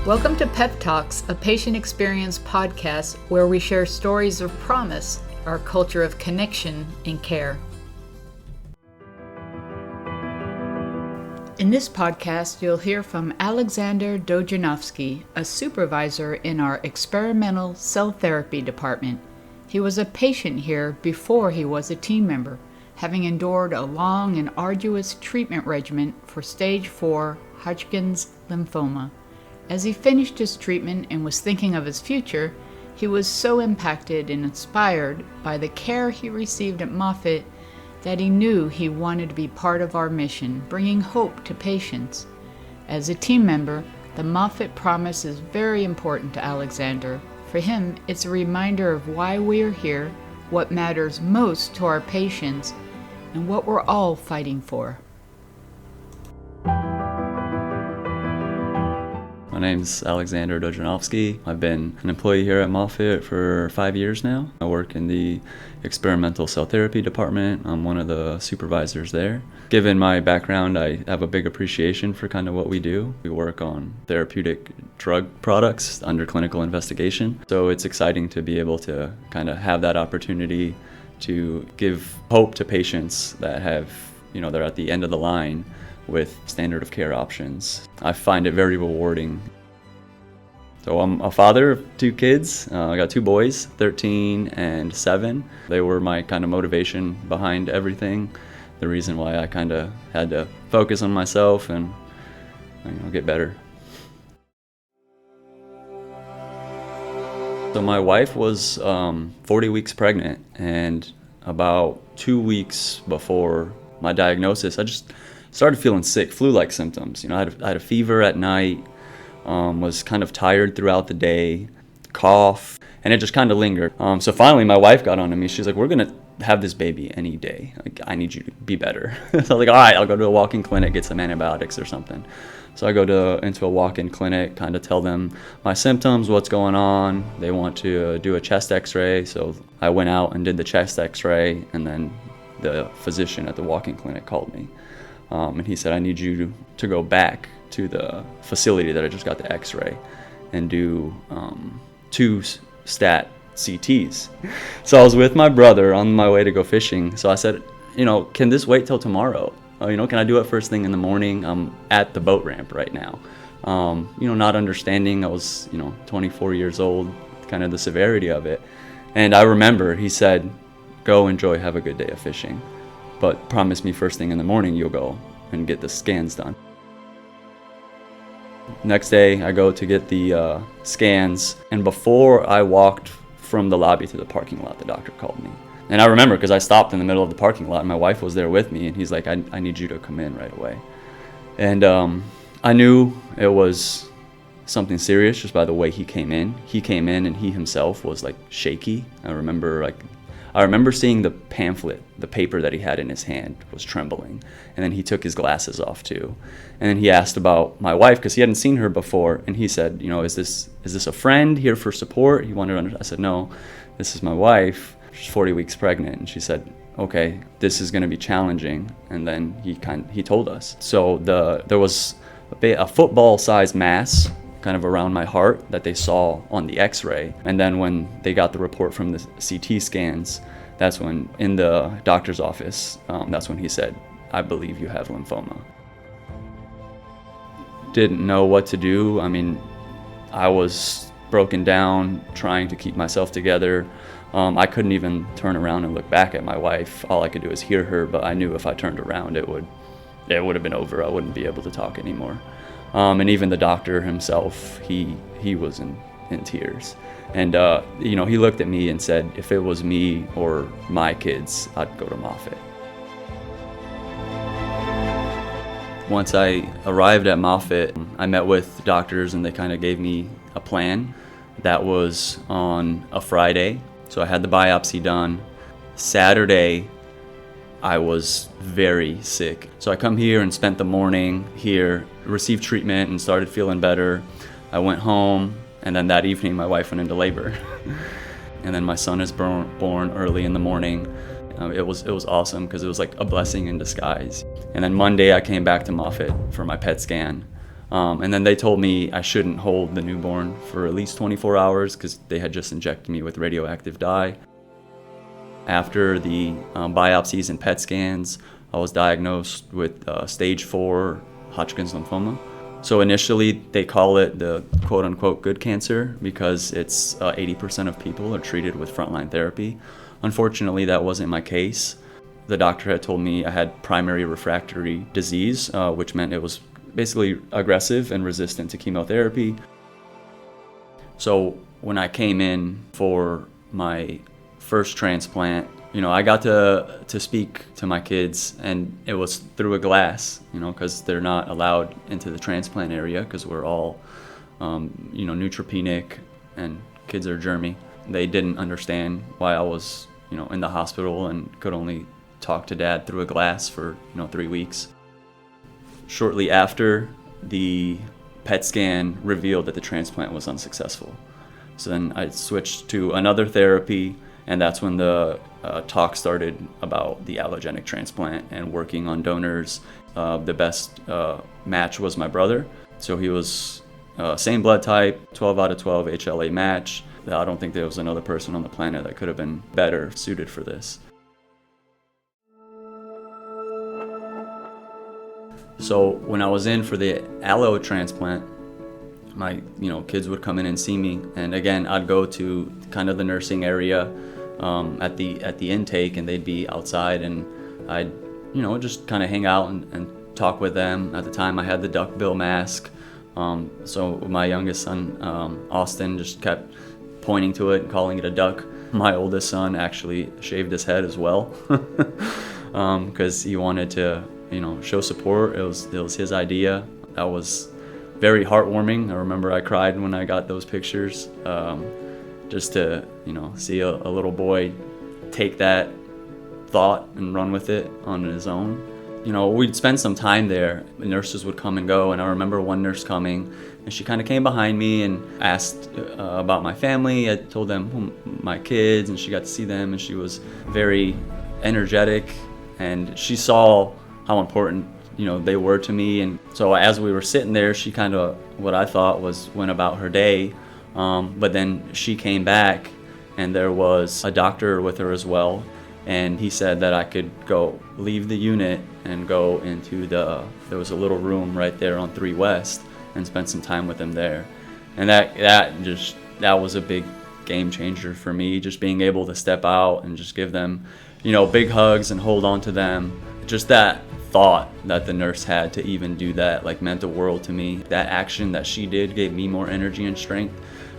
Welcome to Pep Talks, a patient experience podcast where we share stories of promise, our culture of connection and care. In this podcast, you'll hear from Alexander Dojcinovski, a supervisor in our experimental cell therapy department. He was a patient here before he was a team member, having endured a long and arduous treatment regimen for stage 4 Hodgkin's lymphoma. As he finished his treatment and was thinking of his future, he was so impacted and inspired by the care he received at Moffitt that he knew he wanted to be part of our mission, bringing hope to patients. As a team member, the Moffitt promise is very important to Alexander. For him, it's a reminder of why we are here, what matters most to our patients, and what we're all fighting for. My name's Alexander Dojcinovski. I've been an employee here at Moffitt for 5 years now. I work in the experimental cell therapy department. I'm one of the supervisors there. Given my background, I have a big appreciation for kind of what we do. We work on therapeutic drug products under clinical investigation. So it's exciting to be able to kind of have that opportunity to give hope to patients that have, they're at the end of the line with standard of care options. I find it very rewarding. So I'm a father of 2 kids. I got 2 boys, 13 and 7. They were my kind of motivation behind everything. The reason why I kind of had to focus on myself and get better. So my wife was 40 weeks pregnant, and about 2 weeks before my diagnosis, I just started feeling sick, flu-like symptoms. I had a fever at night, was kind of tired throughout the day, cough, and it just kind of lingered. So finally my wife got on to me. She's like, we're gonna have this baby any day. Like, I need you to be better. So I was like, all right, I'll go to a walk-in clinic, get some antibiotics or something. So I go into a walk-in clinic, kind of tell them my symptoms, what's going on. They want to do a chest x-ray. So I went out and did the chest x-ray, and then the physician at the walk-in clinic called me. And he said, I need you to go back to the facility that I just got the x-ray and do 2 stat CTs. So I was with my brother on my way to go fishing. So I said, can this wait till tomorrow? Can I do it first thing in the morning? I'm at the boat ramp right now. Not understanding, I was, 24 years old, kind of the severity of it. And I remember he said, go enjoy, have a good day of fishing. But promise me first thing in the morning you'll go and get the scans done. Next day I go to get the scans, and before I walked from the lobby to the parking lot, the doctor called me. And I remember because I stopped in the middle of the parking lot and my wife was there with me, and he's like, I need you to come in right away. And I knew it was something serious just by the way he came in. He came in and he himself was like shaky. I remember seeing the pamphlet, the paper that he had in his hand was trembling. And then he took his glasses off too. And then he asked about my wife because he hadn't seen her before. And he said, is this a friend here for support? He wanted to understand. I said, no, this is my wife. She's 40 weeks pregnant. And she said, okay, this is going to be challenging. And then he told us. So there was a football-sized mass kind of around my heart that they saw on the x-ray. And then when they got the report from the CT scans, that's when, in the doctor's office, that's when he said, I believe you have lymphoma. Didn't know what to do. I was broken down, trying to keep myself together. I couldn't even turn around and look back at my wife. All I could do is hear her, but I knew if I turned around, it would have been over. I wouldn't be able to talk anymore. And even the doctor himself, he was in tears. And, he looked at me and said, if it was me or my kids, I'd go to Moffitt. Once I arrived at Moffitt, I met with doctors and they kind of gave me a plan. That was on a Friday. So I had the biopsy done. Saturday, I was very sick. So I come here and spent the morning here, received treatment and started feeling better. I went home, and then that evening my wife went into labor. And then my son is born early in the morning. It was awesome because it was like a blessing in disguise. And then Monday I came back to Moffitt for my PET scan. And then they told me I shouldn't hold the newborn for at least 24 hours because they had just injected me with radioactive dye. After the biopsies and PET scans, I was diagnosed with stage 4 Hodgkin's lymphoma. So initially they call it the quote-unquote good cancer because it's 80% of people are treated with frontline therapy. Unfortunately, that wasn't my case. The doctor had told me I had primary refractory disease, which meant it was basically aggressive and resistant to chemotherapy. So when I came in for my first transplant, I got to speak to my kids, and it was through a glass, because they're not allowed into the transplant area because we're all, neutropenic and kids are germy. They didn't understand why I was, in the hospital and could only talk to Dad through a glass for, 3 weeks. Shortly after, the PET scan revealed that the transplant was unsuccessful. So then I switched to another therapy, and that's when the talk started about the allogenic transplant and working on donors. The best match was my brother. So he was same blood type, 12 out of 12 HLA match. I don't think there was another person on the planet that could have been better suited for this. So when I was in for the allo transplant, my kids would come in and see me, and again I'd go to kind of the nursing area at the intake, and they'd be outside, and I'd just kind of hang out and talk with them. At the time I had the duckbill mask, so my youngest son Austin just kept pointing to it and calling it a duck. My oldest son actually shaved his head as well because he wanted to show support. It was his idea. That was very heartwarming. I remember I cried when I got those pictures, just to see a little boy take that thought and run with it on his own. We'd spend some time there. The nurses would come and go, and I remember one nurse coming, and she kind of came behind me and asked about my family. I told them my kids, and she got to see them, and she was very energetic, and she saw how important they were to me. And so as we were sitting there, she kind of, what I thought went about her day, but then she came back, and there was a doctor with her as well, and he said that I could go leave the unit and go into there was a little room right there on 3 West and spend some time with him there. And that was a big game changer for me, just being able to step out and just give them big hugs and hold on to them. Just that thought that the nurse had to even do that meant the world to me. That action that she did gave me more energy and strength,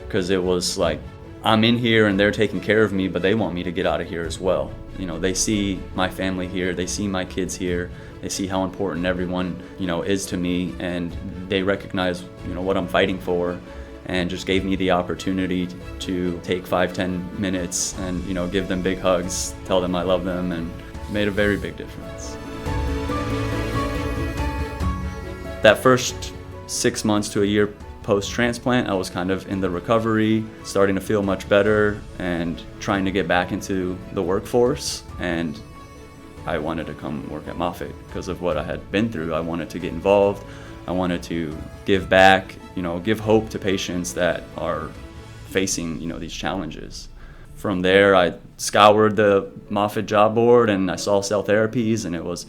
because it was like, I'm in here and they're taking care of me, but they want me to get out of here as well. They see my family here, they see my kids here, they see how important everyone is to me, and they recognize what I'm fighting for, and just gave me the opportunity to take 5-10 minutes and give them big hugs, tell them I love them, and made a very big difference. That first 6 months to a year post-transplant, I was kind of in the recovery, starting to feel much better and trying to get back into the workforce. And I wanted to come work at Moffitt because of what I had been through. I wanted to get involved. I wanted to give back, give hope to patients that are facing, these challenges. From there, I scoured the Moffitt job board, and I saw cell therapies, and it was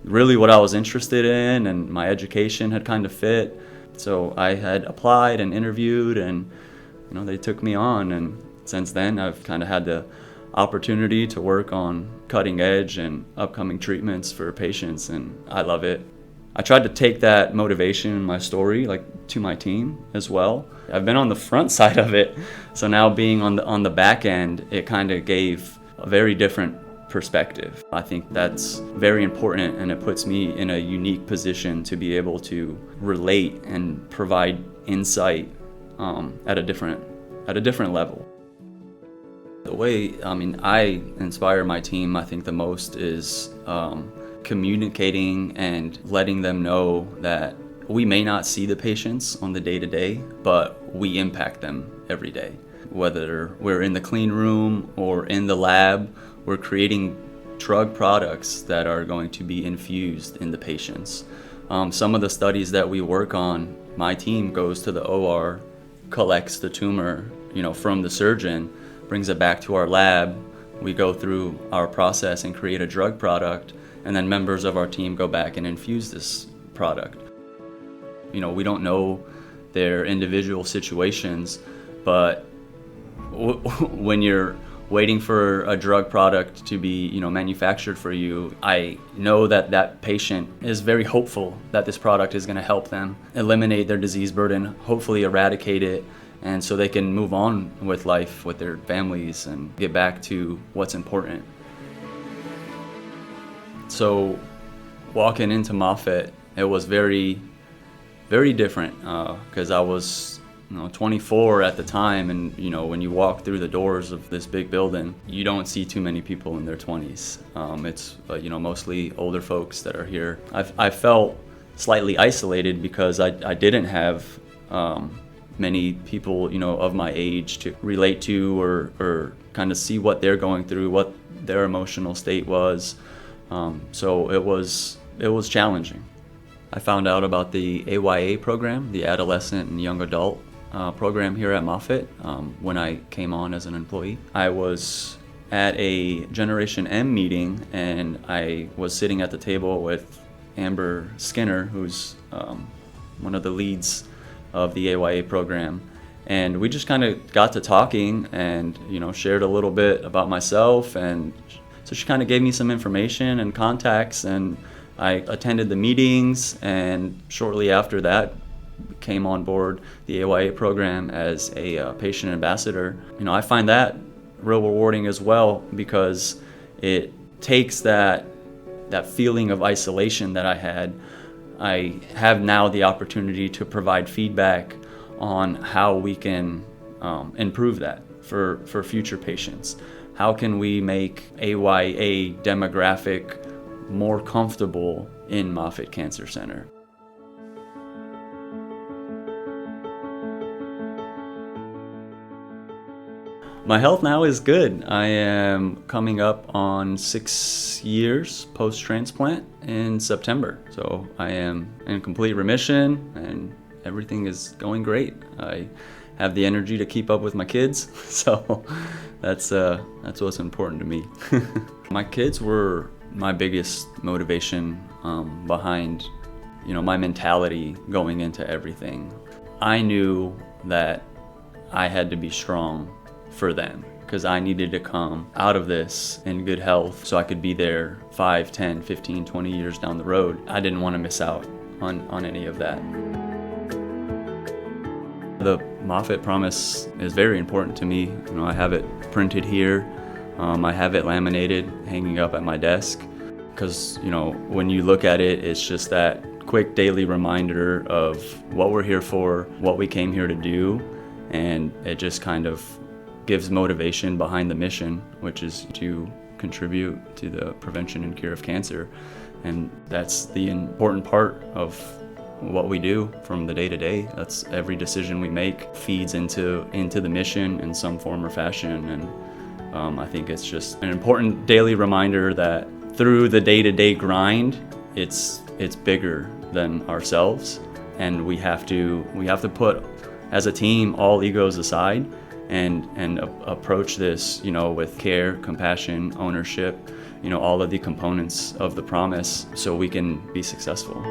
really what I was interested in, and my education had kind of fit. So I had applied and interviewed, and they took me on, and since then I've kind of had the opportunity to work on cutting edge and upcoming treatments for patients, and I love it. I tried to take that motivation in my story to my team as well. I've been on the front side of it, so now being on the back end, it kind of gave a very different perspective. I think that's very important, and it puts me in a unique position to be able to relate and provide insight at a different level. The way I inspire my team, I think the most is communicating and letting them know that we may not see the patients on the day-to-day, but we impact them every day. Whether we're in the clean room or in the lab, we're creating drug products that are going to be infused in the patients. Some of the studies that we work on my team goes to the OR, collects the tumor, from the surgeon, brings it back to our lab. We go through our process and create a drug product, and then members of our team go back and infuse this product. We don't know their individual situations, but when you're waiting for a drug product to be, manufactured for you, I know that patient is very hopeful that this product is going to help them eliminate their disease burden, hopefully eradicate it, and so they can move on with life, with their families, and get back to what's important. So walking into Moffitt, it was very, very different because I was 24 at the time, and when you walk through the doors of this big building, you don't see too many people in their 20s. It's mostly older folks that are here. I felt slightly isolated because I didn't have many people of my age to relate to or kind of see what they're going through, what their emotional state was. So it was challenging. I found out about the AYA program, the Adolescent and Young Adult program here at Moffitt when I came on as an employee. I was at a Generation M meeting, and I was sitting at the table with Amber Skinner, who's one of the leads of the AYA program. And we just kind of got to talking and, shared a little bit about myself. And so she kind of gave me some information and contacts, and I attended the meetings, and shortly after that came on board the AYA program as a patient ambassador. I find that real rewarding as well, because it takes that feeling of isolation that I had. I have now the opportunity to provide feedback on how we can improve that for future patients. How can we make AYA demographic more comfortable in Moffitt Cancer Center? My health now is good. I am coming up on 6 years post-transplant in September. So I am in complete remission, and everything is going great. I have the energy to keep up with my kids, so that's what's important to me. My kids were my biggest motivation behind my mentality going into everything. I knew that I had to be strong for them, because I needed to come out of this in good health so I could be there 5, 10, 15, 20 years down the road. I didn't want to miss out on any of that. The Moffitt promise is very important to me. I have it printed here. I have it laminated, hanging up at my desk, because when you look at it, it's just that quick daily reminder of what we're here for, what we came here to do, and it just kind of gives motivation behind the mission, which is to contribute to the prevention and cure of cancer. And that's the important part of what we do from the day to day. That's every decision we make feeds into the mission in some form or fashion. And I think it's just an important daily reminder that through the day-to-day grind, it's bigger than ourselves, and we have to put, as a team, all egos aside and approach this, with care, compassion, ownership, all of the components of the promise, so we can be successful.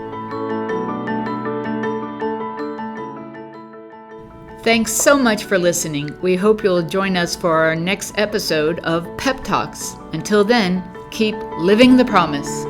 Thanks so much for listening. We hope you'll join us for our next episode of Pep Talks. Until then, keep living the promise.